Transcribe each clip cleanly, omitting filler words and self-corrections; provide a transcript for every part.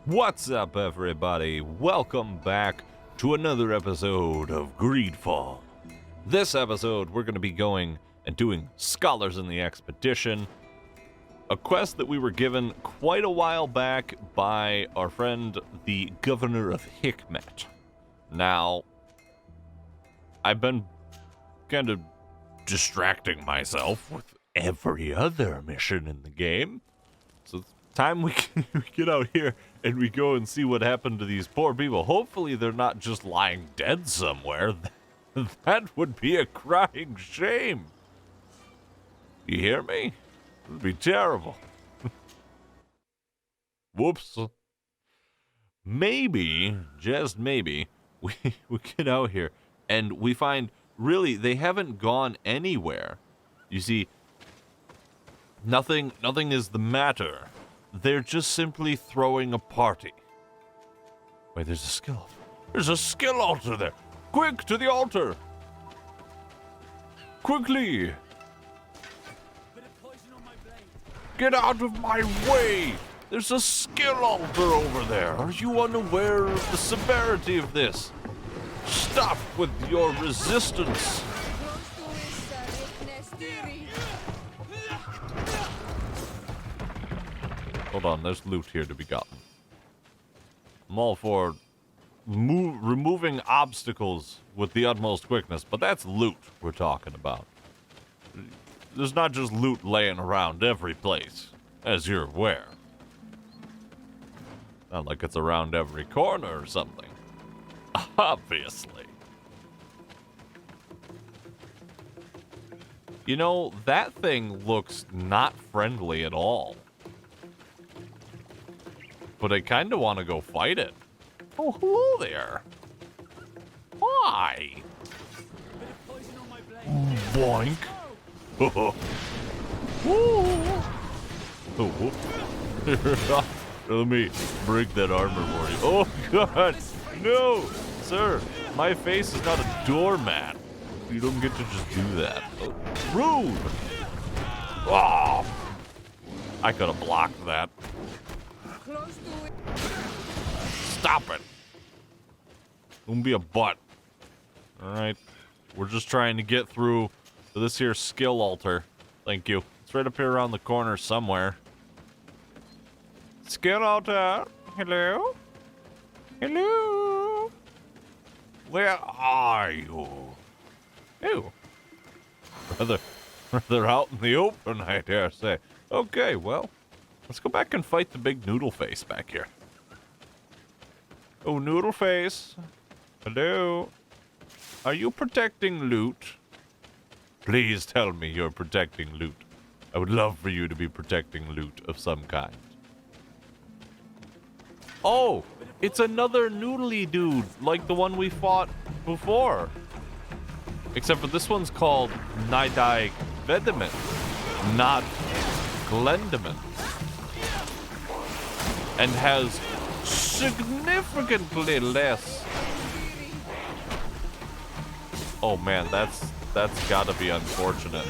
What's up, everybody? Welcome back to another episode of Greedfall. This episode, we're going to be going and doing Scholars in the Expedition, a quest that we were given quite a while back by our friend, the Governor of Hikmet. Now, I've been kind of distracting myself with every other mission in the game, so it's time we get out here and we go and see what happened to these poor people. Hopefully they're not just lying dead somewhere. That would be a crying shame. You hear me? It would be terrible. Whoops. Maybe, just maybe, we get out here and we find, really, they haven't gone anywhere. You see, nothing is the matter. They're just simply throwing a party. Wait, there's a skill. There's a skill altar there. Quick, to the altar. Quickly. Get out of my way. There's a skill altar over there. Are you unaware of the severity of this? Stop with your resistance. Hold on, there's loot here to be gotten. I'm all for removing obstacles with the utmost quickness, but that's loot we're talking about. There's not just loot laying around every place, as you're aware. Not like it's around every corner or something. Obviously. You know, that thing looks not friendly at all. But I kind of want to go fight it. Oh, hello there. Hi. Boink. Oh, let me break that armor for you. Oh, God. No, sir. My face is not a doormat. You don't get to just do that. Oh, rude. Oh, I could have blocked that. Stop it. Don't be a butt. Alright. We're just trying to get through to this here skill altar. Thank you. It's right up here around the corner somewhere. Skill altar. Hello? Hello? Where are you? Ew. Rather out in the open, I dare say. Okay, well, let's go back and fight the big noodle face back here. Oh, noodle face. Hello? Are you protecting loot? Please tell me you're protecting loot. I would love for you to be protecting loot of some kind. Oh, it's another noodly dude, like the one we fought before. Except for this one's called Nidai Vedamin, not Glendamin. And has significantly less. Oh man, that's gotta be unfortunate.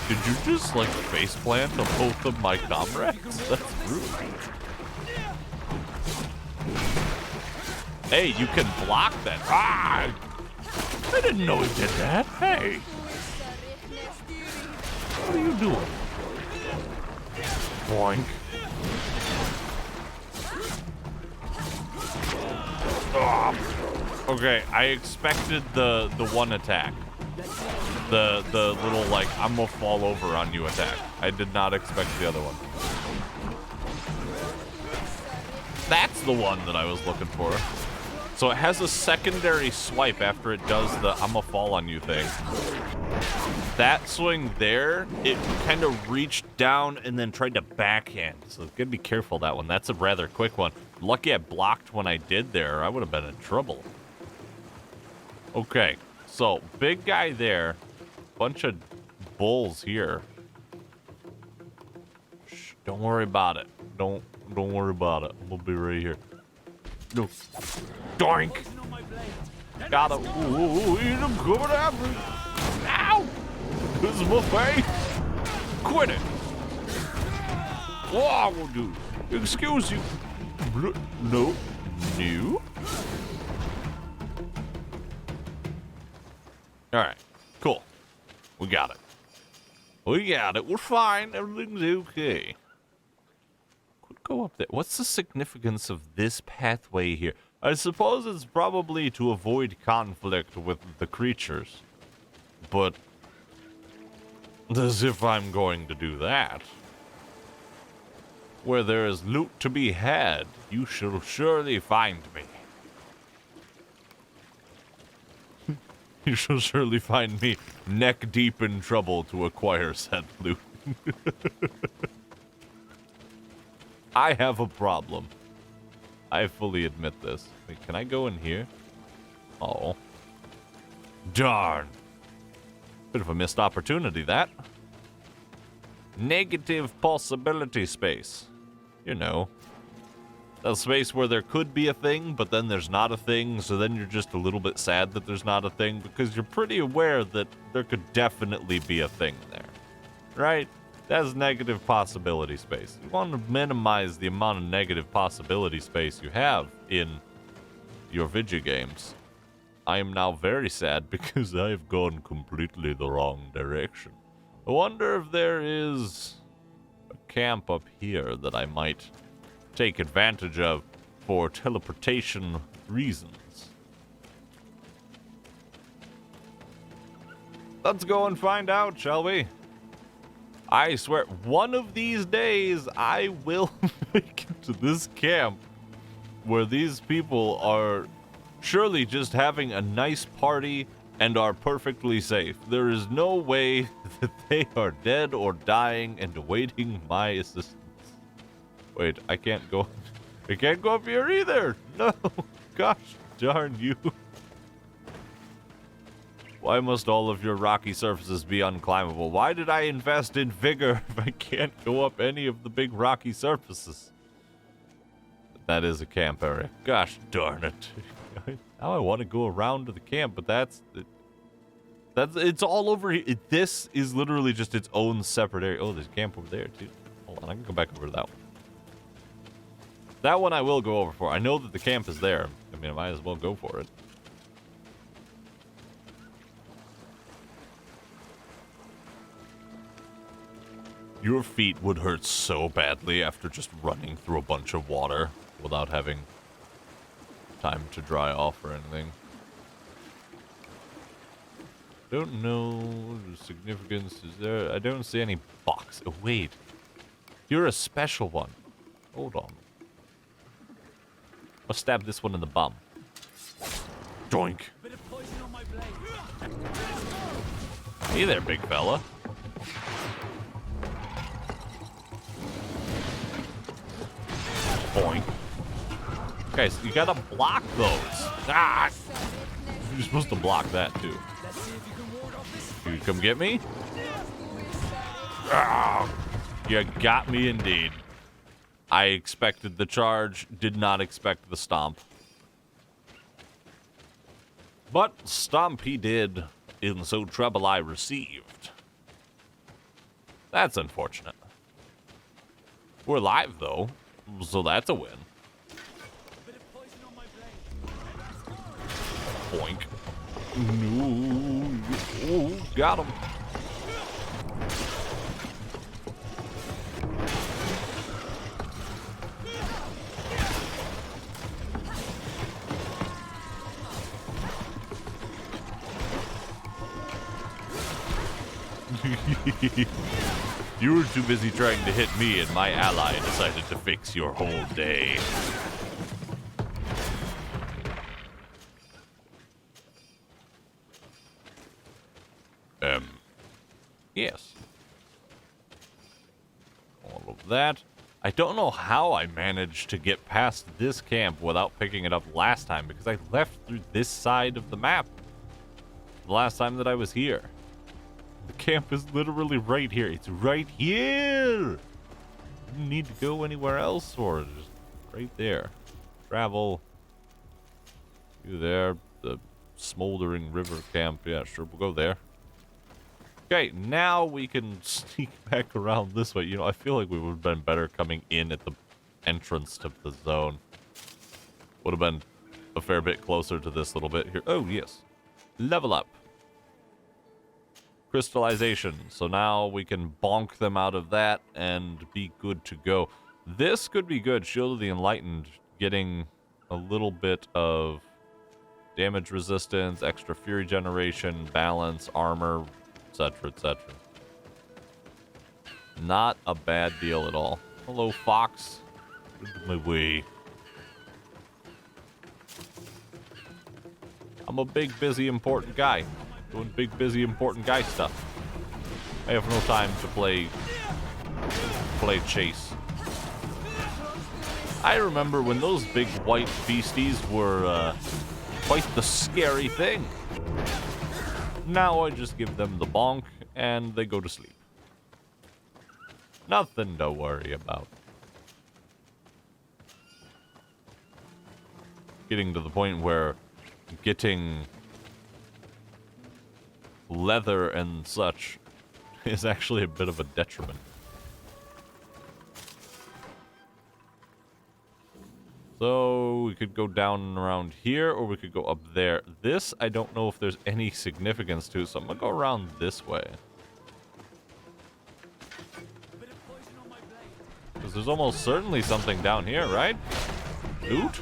Did you just like face plant on both of my comrades? That's rude. Hey, you can block that. Ah! I didn't know he did that. Hey. What are you doing? Boink. Oh. Okay, I expected the one attack. The little, like, I'm gonna fall over on you attack. I did not expect the other one. That's the one that I was looking for. So it has a secondary swipe after it does the I'm gonna fall on you thing. That swing there, it kind of reached down and then tried to backhand. So you gotta be careful that one. That's a rather quick one. Lucky I blocked when I did there. I would have been in trouble. Okay, so big guy there. Bunch of bulls here. Shh, don't worry about it. Don't worry about it. We'll be right here. No. Doink! Got him. Ooh, he's coming after me. Ow! This is my face. Quit it. Whoa, dude. Excuse you. No. No. Alright. Cool. We got it. We got it. We're fine. Everything's okay. Could go up there. What's the significance of this pathway here? I suppose it's probably to avoid conflict with the creatures. But as if I'm going to do that. Where there is loot to be had, you shall surely find me. You shall surely find me neck deep in trouble to acquire said loot. I have a problem. I fully admit this. Wait, can I go in here? Oh. Darn. Bit of a missed opportunity, that. Negative possibility space. You know. A space where there could be a thing, but then there's not a thing, so then you're just a little bit sad that there's not a thing, because you're pretty aware that there could definitely be a thing there. Right? That's negative possibility space. You want to minimize the amount of negative possibility space you have in your video games. I am now very sad because I've gone completely the wrong direction. I wonder if there is a camp up here that I might take advantage of for teleportation reasons. Let's go and find out, shall we? I swear, one of these days, I will make it to this camp where these people are surely just having a nice party and are perfectly safe. There is no way that they are dead or dying and awaiting my assistance. Wait, I can't go. I can't go up here either. No. Gosh darn you. Why must all of your rocky surfaces be unclimbable? Why did I invest in vigor if I can't go up any of the big rocky surfaces? That is a camp area. Gosh darn it. Now I want to go around to the camp, but it's all over here. This is literally just its own separate area. Oh, there's a camp over there too. Hold on, I can go back over to that one. That one I will go over for. I know that the camp is there. I mean, I might as well go for it. Your feet would hurt so badly after just running through a bunch of water without having time to dry off or anything. Don't know the significance. Is there? I don't see any box. Oh, wait. You're a special one. Hold on. I'll stab this one in the bum. Doink. Hey there, big fella. Boink. Guys, you gotta block those. Ah! You're supposed to block that too. You come get me? Ah! You got me indeed. I expected the charge, did not expect the stomp. But stomp he did, in so trouble I received. That's unfortunate. We're alive though, so that's a win. Boink. No. Oh, got him. You were too busy trying to hit me, and my ally decided to fix your whole day. Yes. All of that. I don't know how I managed to get past this camp without picking it up last time, because I left through this side of the map the last time that I was here. The camp is literally right here. It's right here! You don't need to go anywhere else for it. Just right there. Travel. You there. The smoldering river camp. Yeah, sure, we'll go there. Okay, now we can sneak back around this way. You know, I feel like we would have been better coming in at the entrance to the zone. Would have been a fair bit closer to this little bit here. Oh, yes. Level up. Crystallization. So now we can bonk them out of that and be good to go. This could be good. Shield of the Enlightened, getting a little bit of damage resistance, extra fury generation, balance, armor, etc., etc. Not a bad deal at all. Hello, Fox. Get my way. I'm a big, busy, important guy. Doing big, busy, important guy stuff. I have no time to play chase. I remember when those big white beasties were quite the scary thing. Now I just give them the bonk and they go to sleep. Nothing to worry about. Getting to the point where getting leather and such is actually a bit of a detriment. So we could go down around here, or we could go up there. This, I don't know if there's any significance to, so I'm gonna go around this way. Because there's almost certainly something down here, right? Loot?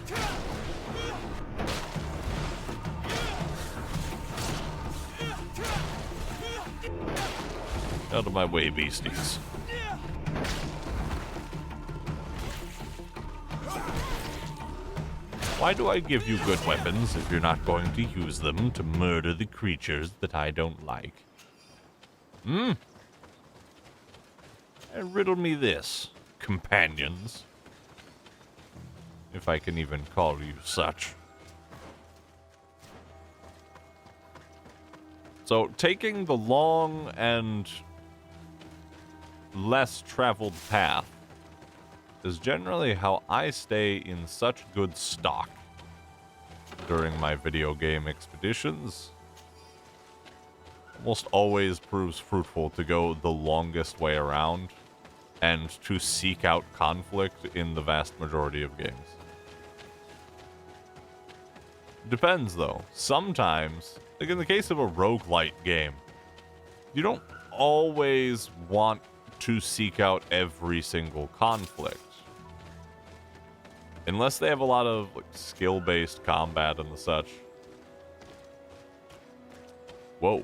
Out of my way, beasties. Why do I give you good weapons if you're not going to use them to murder the creatures that I don't like? And riddle me this, companions. If I can even call you such. So, taking the long and less traveled path is generally how I stay in such good stock during my video game expeditions. Almost always proves fruitful to go the longest way around and to seek out conflict in the vast majority of games. Depends though. Sometimes, like in the case of a roguelite game, you don't always want to seek out every single conflict. Unless they have a lot of like, skill-based combat and the such. Whoa.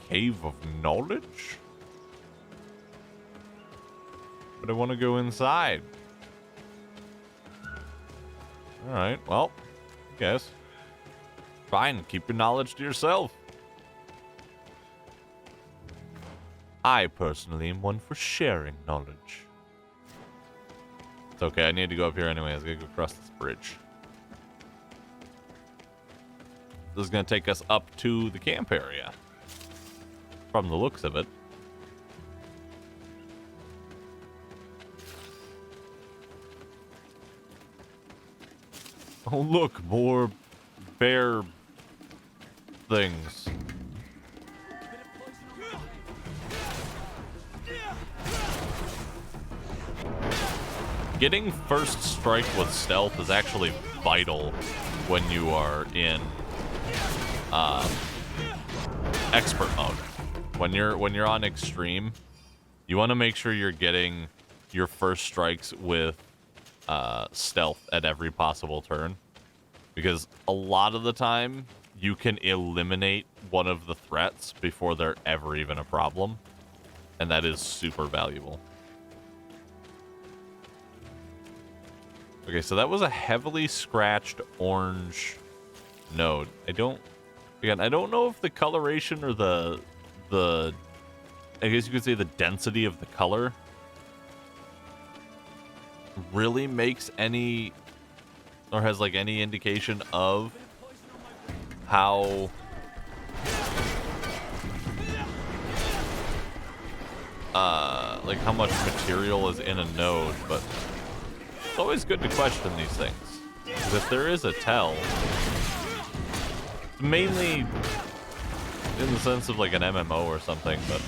Cave of Knowledge? But I want to go inside. Alright, well, I guess. Fine, keep your knowledge to yourself. I personally am one for sharing knowledge. It's okay, I need to go up here anyways. I gotta go across this bridge. This is gonna take us up to the camp area. From the looks of it. Oh look, more bear things. Getting first strike with stealth is actually vital when you are in expert mode. When you're on extreme, you want to make sure you're getting your first strikes with stealth at every possible turn, because a lot of the time you can eliminate one of the threats before they're ever even a problem, and that is super valuable. Okay, so that was a heavily scratched orange node. I don't know if the coloration or the I guess you could say the density of the color really makes any, or has like any indication of how like how much material is in a node, but it's always good to question these things. Because if there is a tell, it's mainly in the sense of like an MMO or something, but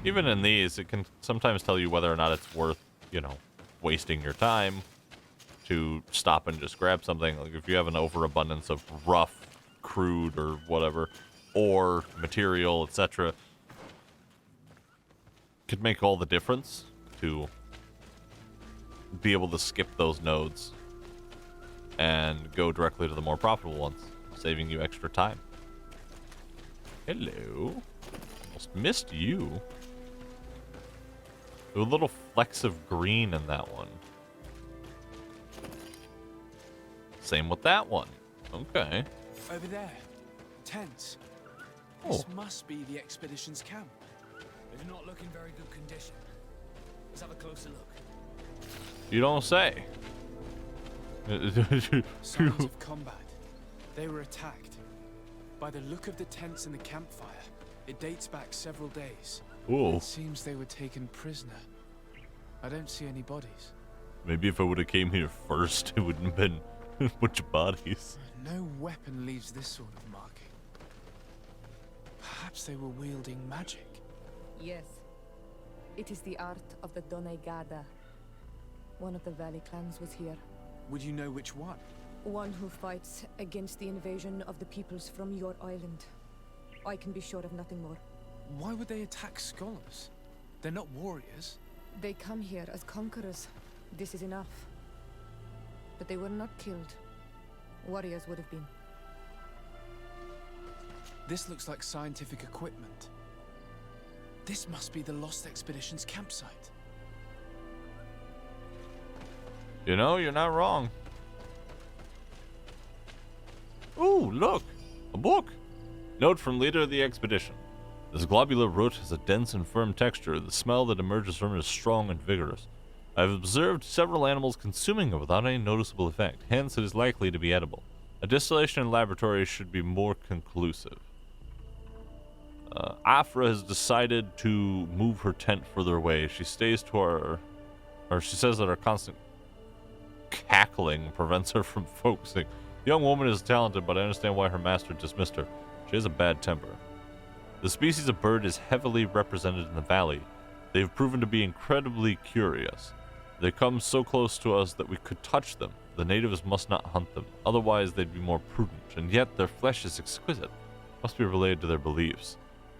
even in these, it can sometimes tell you whether or not it's worth, you know, wasting your time to stop and just grab something. Like if you have an overabundance of rough, crude, or whatever, or material, etc., could make all the difference to be able to skip those nodes and go directly to the more profitable ones, saving you extra time. Hello. Almost missed you. There's a little flecks of green in that one. Same with that one. Okay. Over there. Tents. Oh. This must be the expedition's camp. They do not look in very good condition. Let's have a closer look. You don't say. Signs of combat. They were attacked. By the look of the tents and the campfire, it dates back several days. Ooh. It seems they were taken prisoner. I don't see any bodies. Maybe if I would have came here first, it wouldn't have been a bunch of bodies. No weapon leaves this sort of marking. Perhaps they were wielding magic. Yes. It is the art of the Donegada. One of the valley clans was here. Would you know which one? One who fights against the invasion of the peoples from your island. I can be sure of nothing more. Why would they attack scholars? They're not warriors. They come here as conquerors. This is enough. But they were not killed. Warriors would have been. This looks like scientific equipment. This must be the Lost Expedition's campsite. You know, you're not wrong. Ooh, look! A book! Note from leader of the expedition. This globular root has a dense and firm texture. The smell that emerges from it is strong and vigorous. I have observed several animals consuming it without any noticeable effect, hence it is likely to be edible. A distillation in laboratories should be more conclusive. Afra has decided to move her tent further away. She stays to she says that our constant cackling prevents her from focusing. The young woman is talented, but I understand why her master dismissed her. She has a bad temper. The species of bird is heavily represented in the valley. They have proven to be incredibly curious. They come so close to us that we could touch them. The natives must not hunt them, otherwise they'd be more prudent, and yet their flesh is exquisite. Must be related to their beliefs.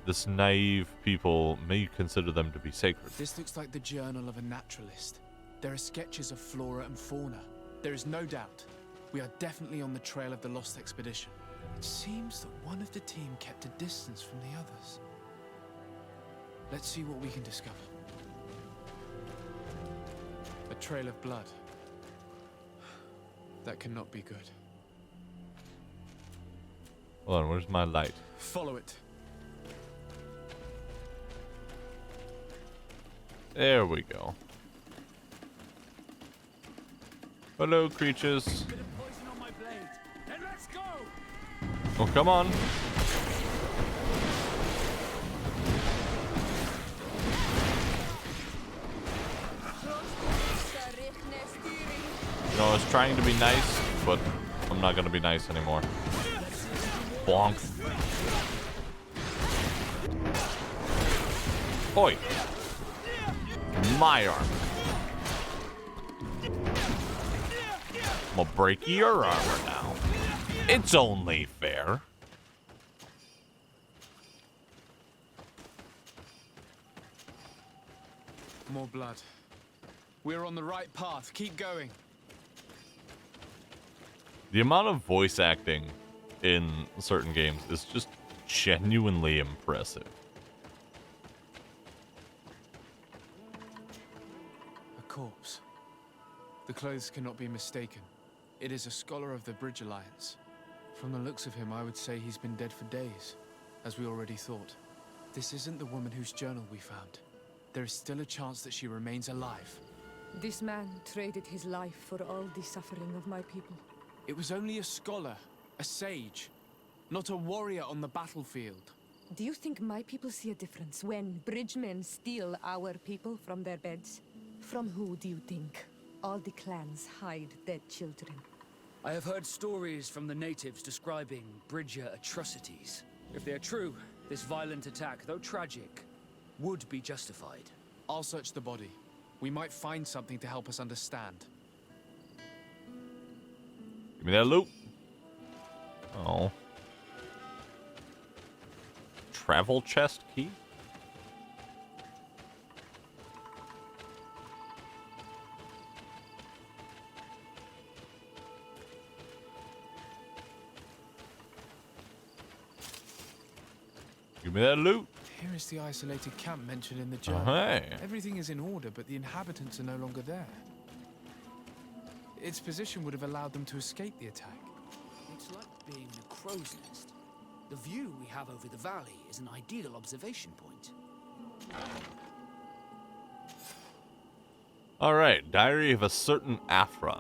This naive people may consider them to be sacred. This looks like the journal of a naturalist. There are sketches of flora and fauna. There is no doubt. We are definitely on the trail of the Lost Expedition. It seems that one of the team kept a distance from the others. Let's see what we can discover. A trail of blood. That cannot be good. Hold on, where's my light? Follow it. There we go. Hello, creatures. Bit of poison on my blade. Then let's go. Oh, come on. You know, I was trying to be nice, but I'm not gonna be nice anymore. Bonk. Oi. My armor. I'm gonna break your armor now. It's only fair. More blood. We're on the right path. Keep going. The amount of voice acting in certain games is just genuinely impressive. A corpse. The clothes cannot be mistaken. It is a scholar of the Bridge Alliance. From the looks of him, I would say he's been dead for days, as we already thought. This isn't the woman whose journal we found. There is still a chance that she remains alive. This man traded his life for all the suffering of my people. It was only a scholar, a sage, not a warrior on the battlefield. Do you think my people see a difference when bridgemen steal our people from their beds? From who do you think all the clans hide dead children? I have heard stories from the natives describing Bridger atrocities. If they're true, this violent attack, though tragic, would be justified. I'll search the body. We might find something to help us understand. Give me that loot. Oh. Travel chest key? Give me that loot. Here is the isolated camp mentioned in the journal. Hey. Everything is in order, but the inhabitants are no longer there. Its position would have allowed them to escape the attack. It's like being in a crow's nest. The view we have over the valley is an ideal observation point. Alright, Diary of a Certain Afra.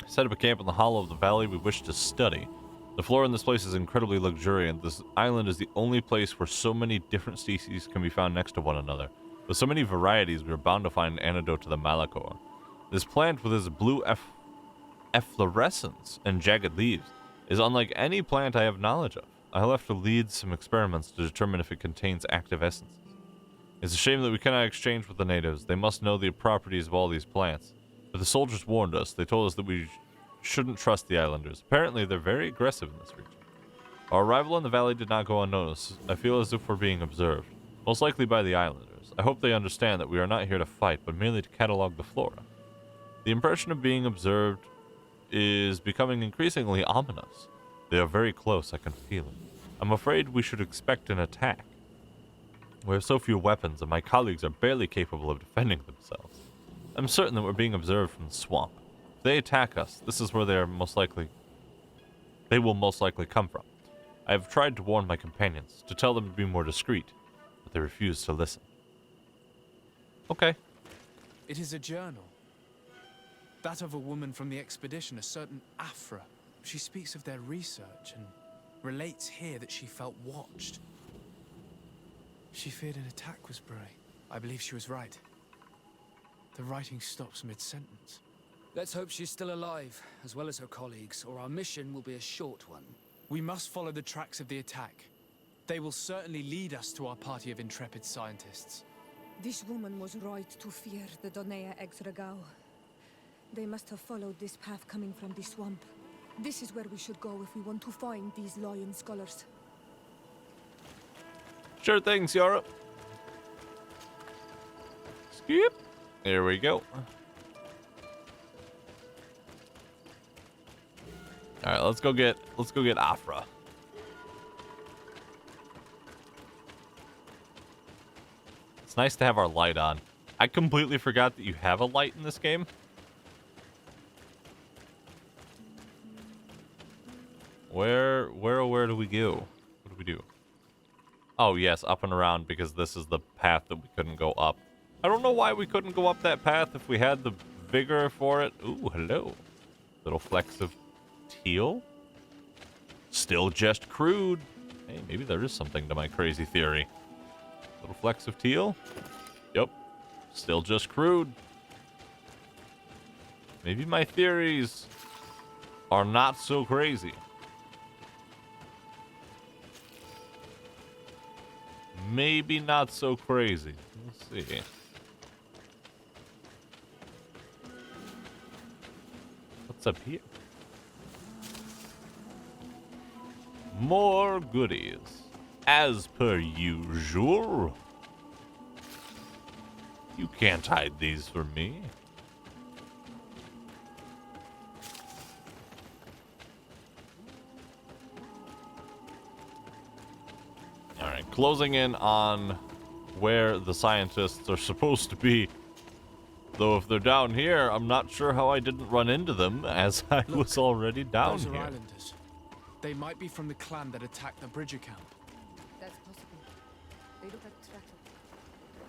Set up a camp in the hollow of the valley we wish to study. The flora in this place is incredibly luxuriant. This island is the only place where so many different species can be found next to one another. With so many varieties, we are bound to find an antidote to the Malachor. This plant with its blue efflorescence and jagged leaves is unlike any plant I have knowledge of. I will have to lead some experiments to determine if it contains active essences. It's a shame that we cannot exchange with the natives. They must know the properties of all these plants. But the soldiers warned us. They told us that we shouldn't trust the islanders. Apparently, they're very aggressive in this region. Our arrival in the valley did not go unnoticed. I feel as if we're being observed, most likely by the islanders. I hope they understand that we are not here to fight, but merely to catalog the flora. The impression of being observed is becoming increasingly ominous. They are very close, I can feel it. I'm afraid we should expect an attack. We have so few weapons, and my colleagues are barely capable of defending themselves. I'm certain that we're being observed from the swamp. If they attack us, this is where they will most likely come from. I have tried to warn my companions, to tell them to be more discreet, but they refuse to listen. Okay. It is a journal. That of a woman from the expedition, a certain Afra. She speaks of their research and relates here that she felt watched. She feared an attack was brewing. I believe she was right. The writing stops mid-sentence. Let's hope she's still alive, as well as her colleagues, or our mission will be a short one. We must follow the tracks of the attack. They will certainly lead us to our party of intrepid scientists. This woman was right to fear the Donea Exregao. They must have followed this path coming from the swamp. This is where we should go if we want to find these lion scholars. Sure thing, Ciara. Skip. There we go. All right, let's go get Afra. It's nice to have our light on. I completely forgot that you have a light in this game. Where do we go? What do we do? Oh, yes, up and around, because this is the path that we couldn't go up. I don't know why we couldn't go up that path if we had the vigor for it. Ooh, hello. Little flecks of teal. Still just crude. Hey, maybe there is something to my crazy theory. Little flecks of teal. Yep. Still just crude. Maybe my theories are not so crazy. Maybe not so crazy. Let's see. What's up here? More goodies. As per usual. You can't hide these from me. Alright, closing in on where the scientists are supposed to be. Though if they're down here, I'm not sure how I didn't run into them, as I was already down Those are here. islanders. They might be from the clan that attacked the Bridger camp. That's possible. They look like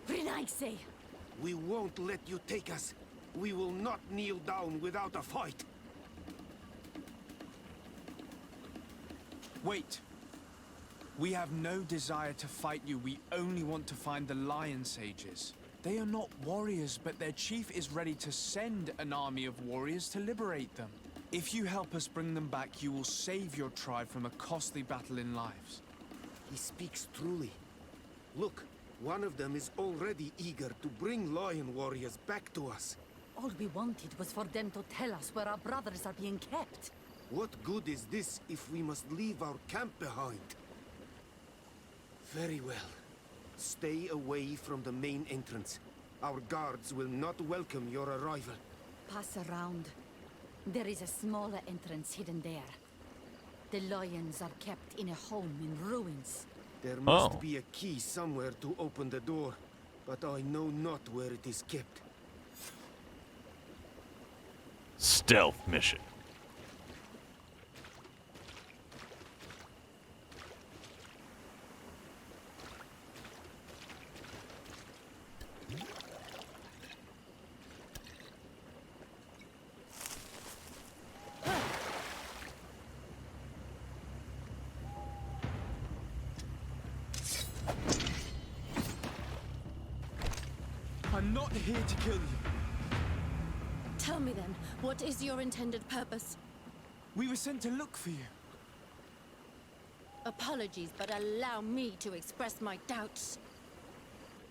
trackers. Renaise! We won't let you take us. We will not kneel down without a fight. Wait. We have no desire to fight you. We only want to find the Lion Sages. They are not warriors, but their chief is ready to send an army of warriors to liberate them. If you help us bring them back, you will save your tribe from a costly battle in lives. He speaks truly. Look, one of them is already eager to bring lion warriors back to us. All we wanted was for them to tell us where our brothers are being kept. What good is this if we must leave our camp behind? Very well. Stay away from the main entrance. Our guards will not welcome your arrival. Pass around. There is a smaller entrance hidden there. The lions are kept in a home in ruins. There must be a key somewhere to open the door, but I know not where it is kept. Stealth mission. I'm not here to kill you. Tell me then, what is your intended purpose? We were sent to look for you. Apologies, but allow me to express my doubts.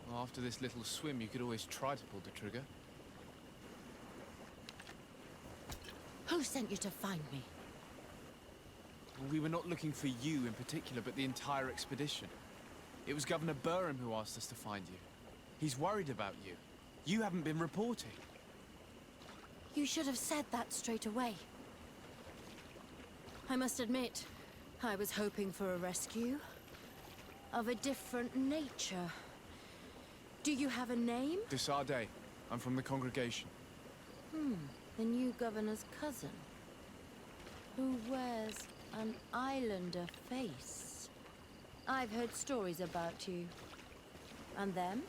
Well, after this little swim, you could always try to pull the trigger. Who sent you to find me? We were not looking for you in particular, but the entire expedition. It was Governor Burham who asked us to find you. He's worried about you. You haven't been reporting. You should have said that straight away. I must admit, I was hoping for a rescue of a different nature. Do you have a name? Desarde. I'm from the congregation. The new governor's cousin, who wears an islander face. I've heard stories about you. And them?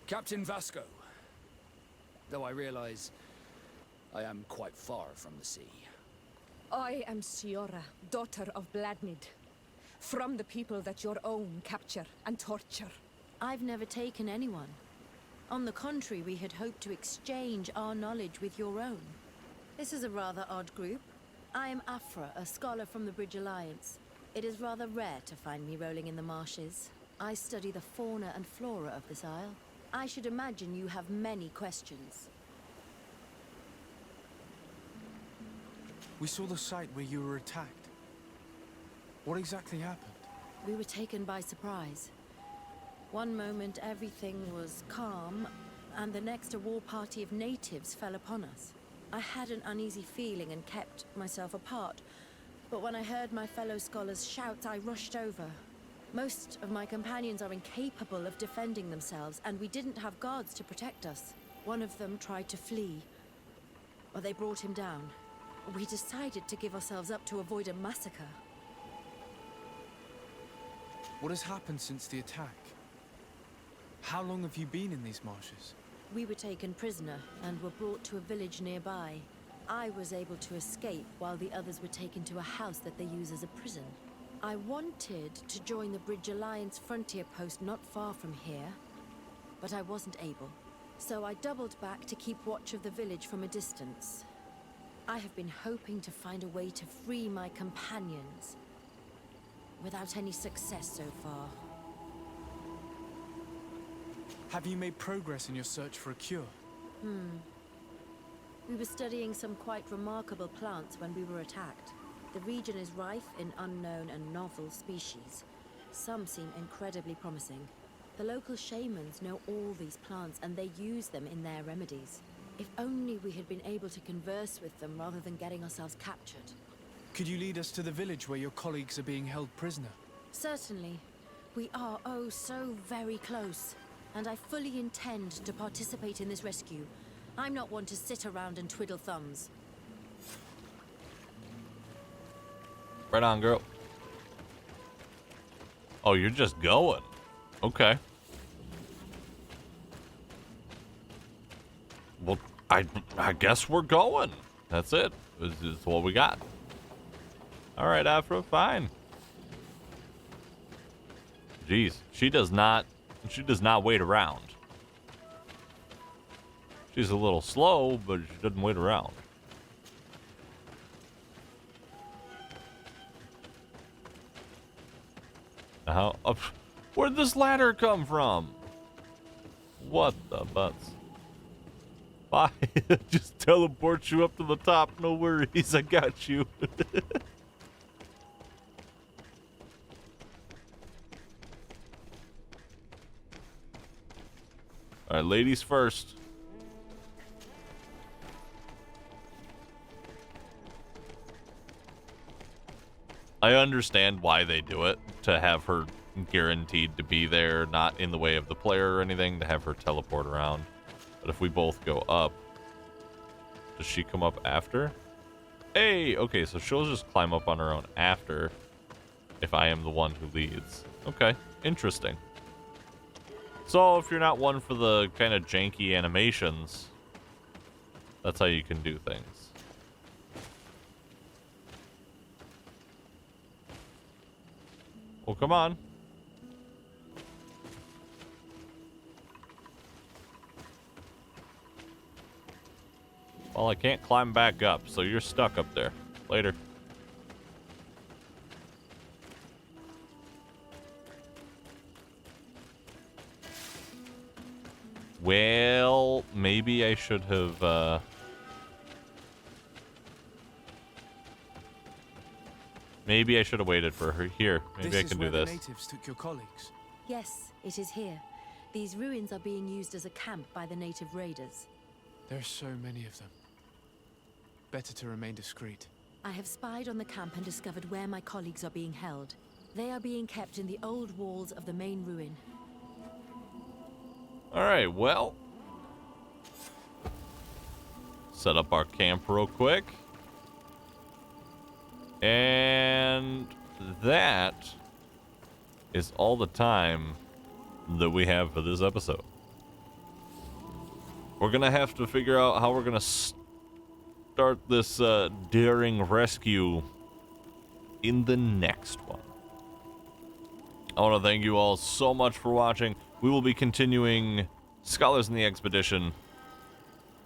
Captain Vasco. Though I realize I am quite far from the sea. I am Siora, daughter of Bladnid, from the people that your own capture and torture. I've never taken anyone. On the contrary, we had hoped to exchange our knowledge with your own. This is a rather odd group. I am Afra, a scholar from the Bridge Alliance. It is rather rare to find me rolling in the marshes. I study the fauna and flora of this isle. I should imagine you have many questions. We saw the site where you were attacked. What exactly happened? We were taken by surprise. One moment everything was calm, and the next a war party of natives fell upon us. I had an uneasy feeling and kept myself apart, but when I heard my fellow scholars' shouts, I rushed over. Most of my companions are incapable of defending themselves, and we didn't have guards to protect us. One of them tried to flee, but they brought him down. We decided to give ourselves up to avoid a massacre. What has happened since the attack? How long have you been in these marshes? We were taken prisoner and were brought to a village nearby. I was able to escape while the others were taken to a house that they use as a prison. I wanted to join the Bridge Alliance frontier post not far from here, but I wasn't able. So I doubled back to keep watch of the village from a distance. I have been hoping to find a way to free my companions, without any success so far. Have you made progress in your search for a cure? We were studying some quite remarkable plants when we were attacked. The region is rife in unknown and novel species. Some seem incredibly promising. The local shamans know all these plants and they use them in their remedies. If only we had been able to converse with them rather than getting ourselves captured. Could you lead us to the village where your colleagues are being held prisoner? Certainly. We are oh so very close. And I fully intend to participate in this rescue. I'm not one to sit around and twiddle thumbs. Right on, girl. Oh, you're just going. Okay. Well, I guess we're going. That's it. This is what we got. All right, Afro, fine. Jeez, she does not wait around. She's a little slow, but she doesn't wait around. How? Oh, where'd this ladder come from? What the butts? Bye. Just teleport you up to the top. No worries. I got you. All right, ladies first. I understand why they do it, to have her guaranteed to be there, not in the way of the player or anything, to have her teleport around. But if we both go up, does she come up after? Hey, okay, so she'll just climb up on her own after, if I am the one who leads. Okay, interesting. So if you're not one for the kind of janky animations, that's how you can do things. Well, come on. Well, I can't climb back up, so you're stuck up there. Later. Well, maybe I should have, maybe I should have waited for her. Here, maybe I can do this. The natives took your colleagues. Yes, it is here. These ruins are being used as a camp by the native raiders. There are so many of them. Better to remain discreet. I have spied on the camp and discovered where my colleagues are being held. They are being kept in the old walls of the main ruin. Alright, well. Set up our camp real quick. And that is all the time that we have for this episode. We're gonna have to figure out how we're gonna start this daring rescue in the next one. I want to thank you all so much for watching. We will be continuing Scholars in the Expedition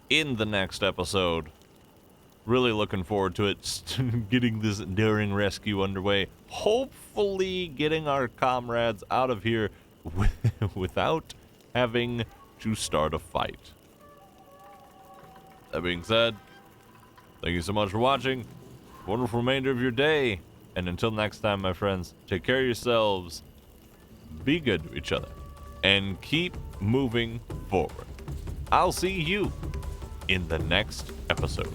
in the next episode. Really looking forward to it, getting this daring rescue underway. Hopefully getting our comrades out of here without having to start a fight. That being said, thank you so much for watching. Wonderful remainder of your day. And until next time, my friends, take care of yourselves. Be good to each other. And keep moving forward. I'll see you in the next episode.